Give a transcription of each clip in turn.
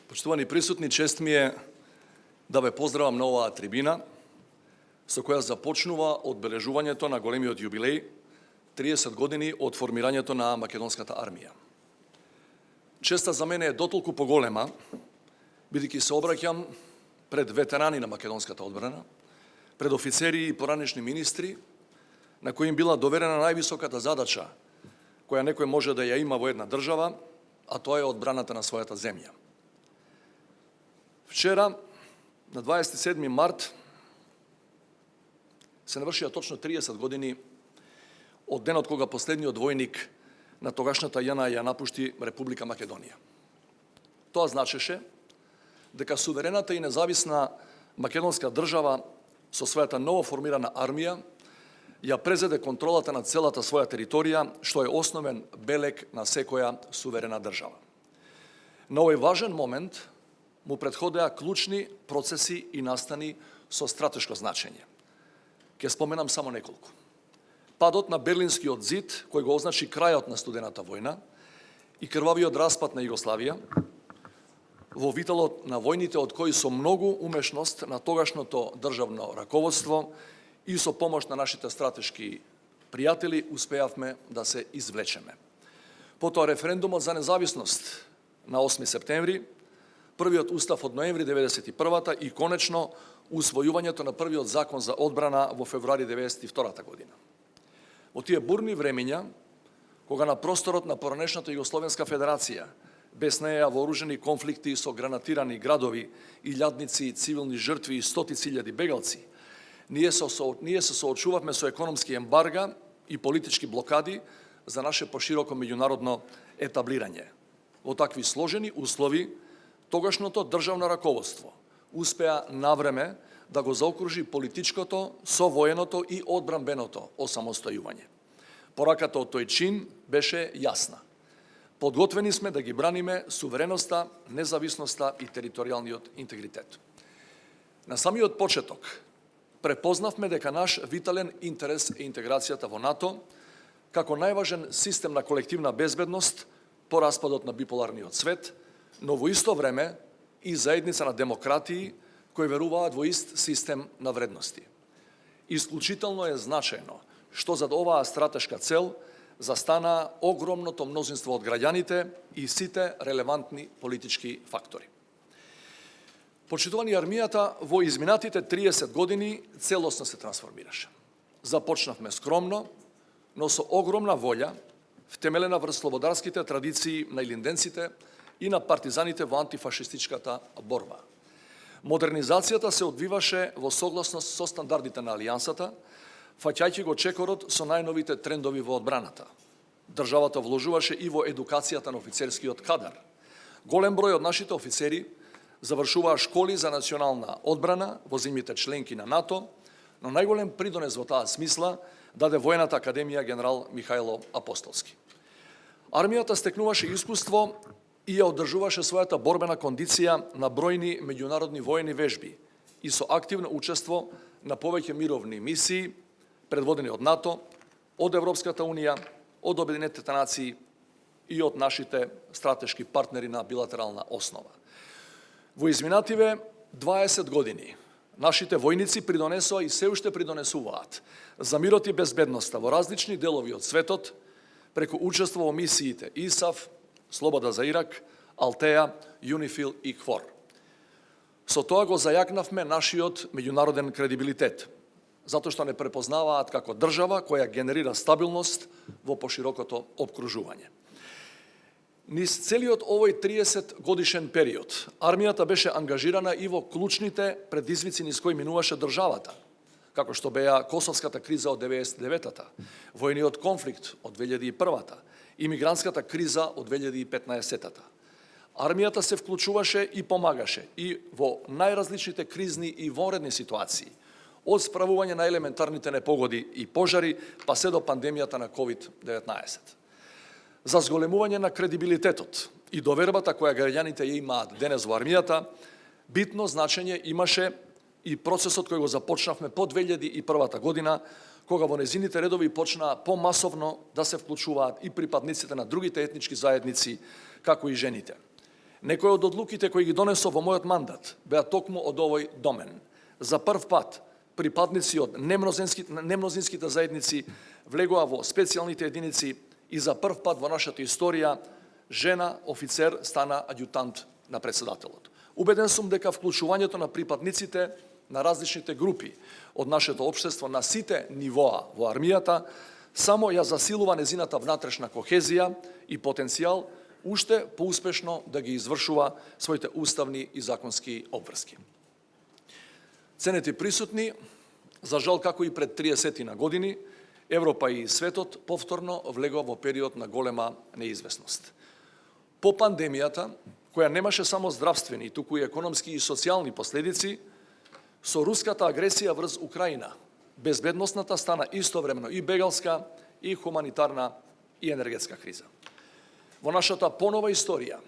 Почитувани присутни, чест ми е да ве поздравам на оваа трибина, со која започнува одбележувањето на големиот јубилеј 30 години од формирањето на македонската армија. Честа за мене е дотолку поголема, бидејќи се обраќам пред ветерани на македонската одбрана, пред офицери и поранешни министри, на кои им била доверена највисоката задача која некој може да ја има во една држава, а тоа е одбраната на својата земја. Вчера, на 27. март, се навршија точно 30 години од денот кога последниот војник на тогашната ЈНА ја напушти Република Македонија. Тоа значеше дека суверената и независна македонска држава со својата ново формирана армија ја презеде контролата на целата своја територија, што е основен белег на секоја суверена држава. На овој важен момент му претходеа клучни процеси и настани со стратешко значење. Ке споменам само неколку. Падот на Берлинскиот зид, кој го означи крајот на студената војна и крвавиот распад на Југославија, во виталот на војните од кои со многу умешност на тогашното државно раководство и со помош на нашите стратешки пријатели успеавме да се извлечеме. Потоа референдумот за независност на 8 септември, првиот устав од ноември 1991-та и конечно усвојувањето на првиот закон за одбрана во февруари 1992 година. Во тие бурни времења, кога на просторот на поранешната Југословенска федерација, без неја вооружени конфликти со гранатирани градови, илјадници, цивилни жртви и стотици илјади бегалци, ние се соочувавме со економски ембарга и политички блокади за наше пошироко меѓународно етаблирање. Во такви сложени услови, тогашното државно раководство успеа навреме да го заокружи политичкото со военото и одбранбеното осамостојување. Пораката од тој чин беше јасна. Подготвени сме да ги браниме сувереноста, независноста и територијалниот интегритет. На самиот почеток препознавме дека наш витален интерес е интеграцијата во НАТО како најважен систем на колективна безбедност по распадот на биполарниот свет, но во исто време и заедница на демократии кои веруваат во ист систем на вредности. Исклучително е значајно што зад оваа стратешка цел застана огромното мнозинство од граѓаните и сите релевантни политички фактори. Почитувани, армијата во изминатите 30 години целосно се трансформираше. Започнавме скромно, но со огромна волја, втемелена врз слободарските традиции на илинденците и на партизаните во антифашистичката борба. Модернизацијата се одвиваше во согласност со стандардите на Алијансата, фаќајќи го чекорот со најновите трендови во одбраната. Државата вложуваше и во едукацијата на офицерскиот кадар. Голем број од нашите офицери завршуваа школи за национална одбрана во земјите членки на НАТО, но најголем придонес во таа смисла даде Војната академија генерал Михајло Апостолски. Армијата стекнуваше искуство и ја одржуваше својата борбена кондиција на бројни меѓународни воени вежби и со активно учество на повеќе мировни мисии, предводени од НАТО, од Европската Унија, од Обединетите нации и од нашите стратешки партнери на билатерална основа. Во изминативе 20 години нашите војници придонесоа и се уште придонесуваат за мирот и безбедноста во различни делови од светот преку учество во мисиите ИСАФ, Слобода за Ирак, Алтеа, Юнифил и КФОР. Со тоа го зајакнавме нашиот меѓународен кредибилитет, затоа што не препознаваат како држава која генерира стабилност во поширокото опкружување. Низ целиот овој 30 годишен период, армијата беше ангажирана и во клучните предизвици низ кои минуваше државата, како што беа Косовската криза од 99-та, војниот конфликт од 2001-та, имигрантската криза од 2015-та. Армијата се вклучуваше и помагаше и во најразличните кризни и вонредни ситуации, од справување на елементарните непогоди и пожари, па се до пандемијата на COVID-19. За зголемување на кредибилитетот и довербата која граѓаните ја имаат денес во армијата, битно значење имаше и процесот кој го започнавме по 2001 година, кога во незините редови почнаа помасовно да се вклучуваат и припадниците на другите етнички заедници, како и жените. Некои од одлуките кои ги донесов во мојот мандат беа токму од овој домен. За прв пат припадници од немнозинските заедници влегоа во специјалните единици и за прв пат во нашата историја жена офицер стана аѓутант на председателот. Убеден сум дека вклучувањето на припадниците на различните групи од нашето општество на сите нивоа во армијата само ја засилува незината внатрешна кохезија и потенцијал уште поуспешно да ги извршува своите уставни и законски обврски. Ценети присутни, за жал како и пред 30 на години, Европа и светот повторно влегува во период на голема неизвестност. По пандемијата, која немаше само здравствени, туку и економски и социјални последици, со руската агресија врз Украина, безбедносната стана истовремено и бегалска, и хуманитарна, и енергетска криза. Во нашата понова историја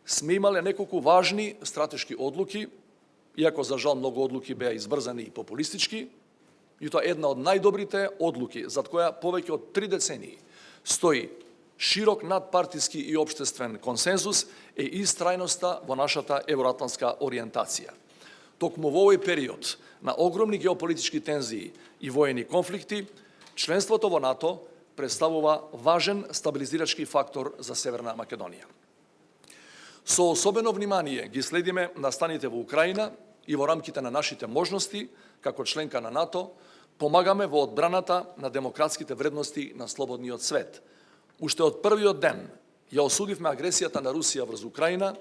сме имале неколку важни стратешки одлуки, иако за жал многу одлуки беа избрзани и популистички, и тоа една од најдобрите одлуки, зад која повеќе од 3 децении стои широк надпартиски и општествен консензус е истрајноста во нашата евроатлантска ориентација. Токму во овој период на огромни геополитички тензии и воени конфликти, членството во НАТО представува важен стабилизирачки фактор за Северна Македонија. Со особено внимание ги следиме настаните во Украина и во рамките на нашите можности, како членка на НАТО, помагаме во одбраната на демократските вредности на слободниот свет. Уште од првиот ден ја осудивме агресијата на Русија врз Украина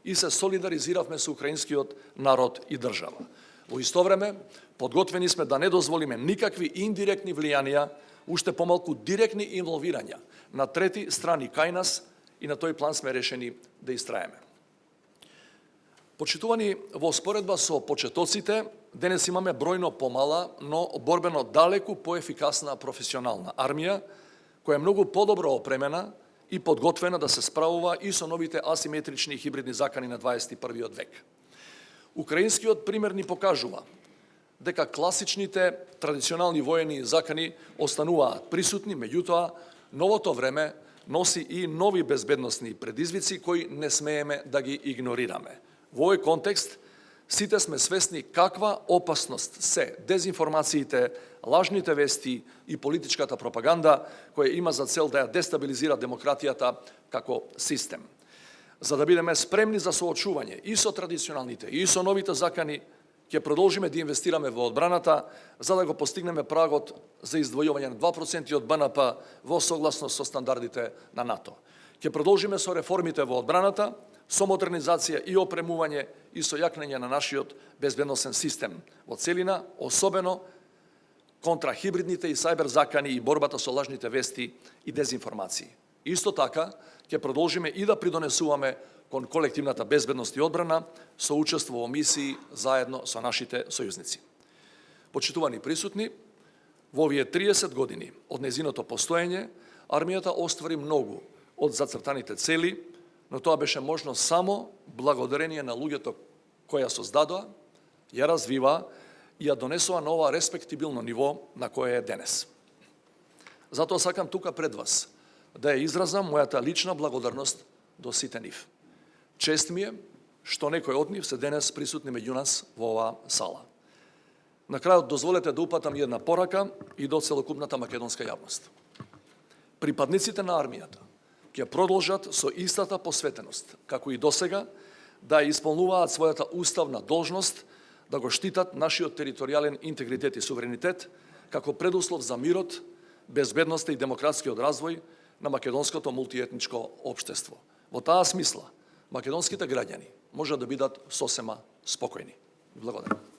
и се солидаризиравме со украинскиот народ и држава. Во исто време, подготвени сме да не дозволиме никакви индиректни влијанија, уште помалку директни инволвирања на трети страни кај нас и на тој план сме решени да истраеме. Почитувани, во споредба со почетоците, денес имаме бројно помала, но борбено далеку поефикасна професионална армија, која е многу подобро опремена и подготвена да се справува и со новите асиметрични и хибридни закани на 21. век. Украинскиот пример ни покажува дека класичните традиционални воени закани остануваат присутни, меѓутоа новото време носи и нови безбедносни предизвици кои не смееме да ги игнорираме. Во овој контекст сите сме свесни каква опасност се дезинформациите, лажните вести и политичката пропаганда која има за цел да ја дестабилизира демократијата како систем. За да бидеме спремни за соочување и со традиционалните и со новите закани, ќе продолжиме да инвестираме во одбраната за да го постигнеме прагот за издвојување на 2% од БНП во согласност со стандардите на НАТО. Ќе продолжиме со реформите во одбраната, со модернизација и опремување и со јакнење на нашиот безбедносен систем во целина, особено контра хибридните и сајбер закани и борбата со лажните вести и дезинформации. Исто така, ќе продолжиме и да придонесуваме кон колективната безбедност и одбрана со учество во мисии заедно со нашите сојузници. Почитувани присутни, во овие 30 години од незиното постоење, армијата оствари многу од зацртаните цели, но тоа беше можно само благодарение на луѓето кои ја создадоа, ја развива и ја донесува на ова респектибилно ниво на кое е денес. Затоа сакам тука пред вас да ја изразам мојата лична благодарност до сите нив. Чест ми е што некои од нив се денес присутни меѓу нас во оваа сала. На крајот дозволете да упатам една порака и до целокупната македонска јавност. Припадниците на армијата ќе продолжат со истата посветеност, како и досега, да ја исполнуваат својата уставна должност, да го штитат нашиот територијален интегритет и суверенитет, како предуслов за мирот, безбедноста и демократскиот развој на македонското мултиетничко општество. Во таа смисла, македонските граѓани може да бидат сосема спокојни. Благодарам.